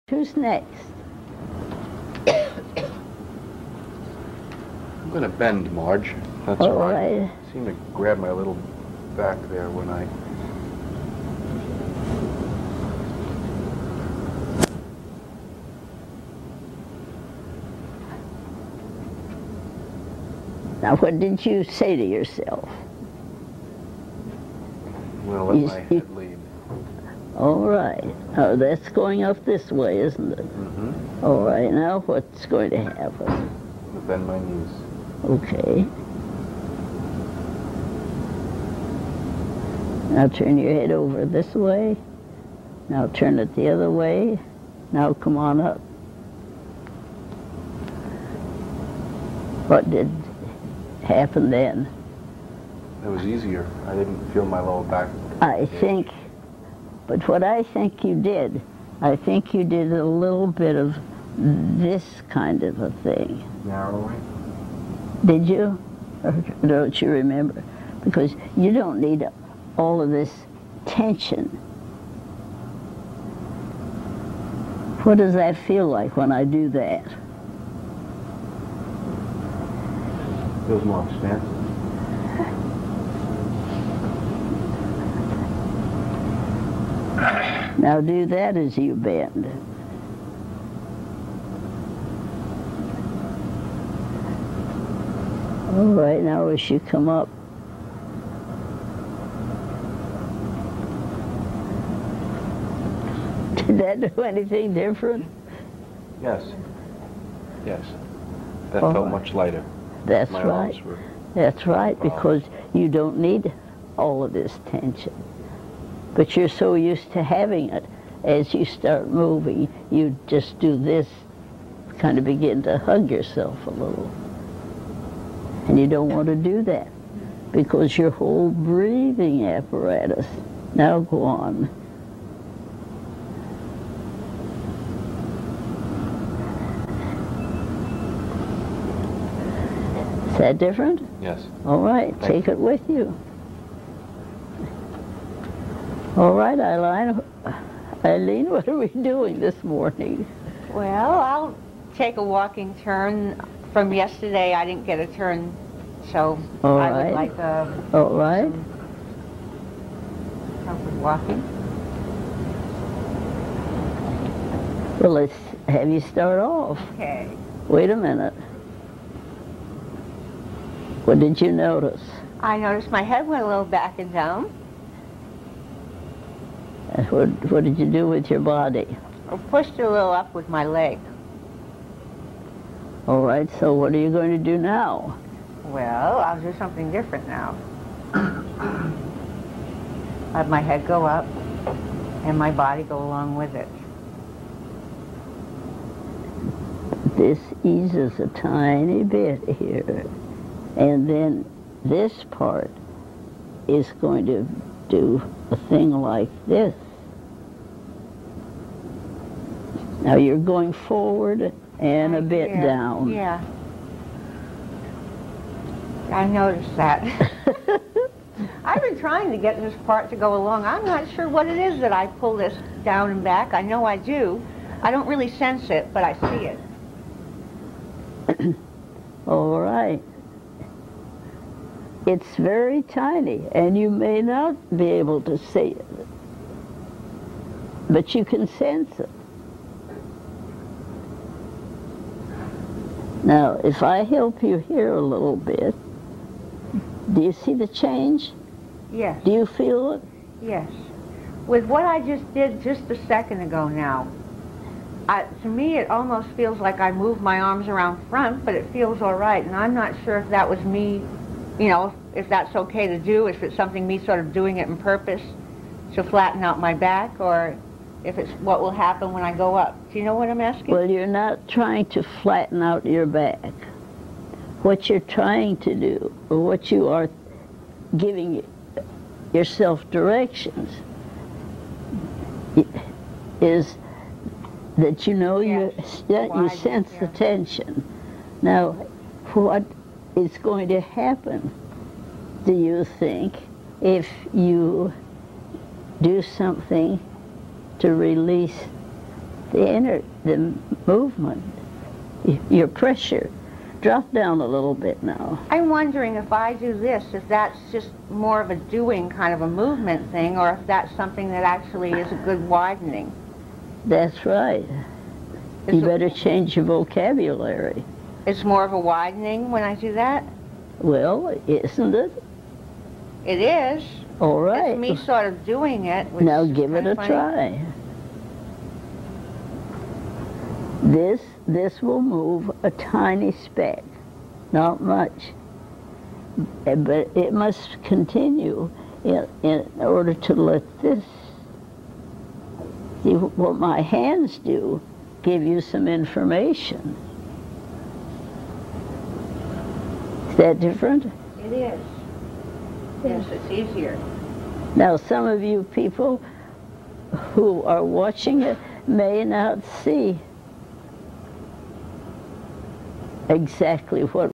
Who's next? I'm going to bend, Marge. That's All right. right. I seem to grab my little back there when I... Now, what did you say to yourself? I'm going to let my head lead. All right. Oh, that's going up this way, isn't it? Mm-hmm. All right. Now, what's going to happen? I'm going to bend my knees. Okay. Now turn your head over this way. Now turn it the other way. Now come on up. What did happen then? It was easier. I didn't feel my lower back. I think, but what I think you did, I think you did a little bit of this kind of a thing. Narrowing? Did you? Or don't you remember? Because you don't need all of this tension. What does that feel like when I do that? Feels more expansive. Now do that as you bend. All right, now as you come up. Did that do anything different? Yes. Yes. That All felt right. much lighter. That's My right. arms were... That's right, because you don't need all of this tension. But you're so used to having it. As you start moving, you just do this, kind of begin to hug yourself a little. And you don't want to do that, because your whole breathing apparatus. Now go on. Is that different? Yes. All right, take it with you. All right, Eileen, what are we doing this morning? Well, I'll take a walking turn. From yesterday, I didn't get a turn, so All I right. would like All right. some help with walking. Well, let's have you start off. Okay. Wait a minute. What did you notice? I noticed my head went a little back and down. And what did you do with your body? I pushed it a little up with my leg. All right, so what are you going to do now? Well, I'll do something different now. Let my head go up and my body go along with it. This eases a tiny bit here. And then this part is going to do a thing like this. Now you're going forward and a bit down. Yeah. I noticed that. I've been trying to get this part to go along. I'm not sure what it is that I pull this down and back. I know I do. I don't really sense it, but I see it. All right. It's very tiny, and you may not be able to see it, but you can sense it. Now, if I help you here a little bit, do you see the change? Yes. Do you feel it? Yes. With what I just did just a second ago now, to me it almost feels like I moved my arms around front, but it feels all right, and I'm not sure if that was me, you know, if that's okay to do, if it's something me sort of doing it on purpose to flatten out my back, or if it's what will happen when I go up. Do you know what I'm asking? Well, you're not trying to flatten out your back. What you're trying to do, or what you are giving yourself directions, is that you know you sense the tension. Now, what is going to happen, do you think, if you do something to release the movement, your pressure. Drop down a little bit now. I'm wondering if I do this, if that's just more of a doing kind of a movement thing, or if that's something that actually is a good widening. That's right. You better change your vocabulary. It's more of a widening when I do that? Well, isn't it? It is. All right. It's me sort of doing it. Now give it a try. This will move a tiny speck, not much, but it must continue in order to let this. See, what my hands do, give you some information. Is that different? It is. Yes, it's easier. Now, some of you people who are watching it may not see exactly what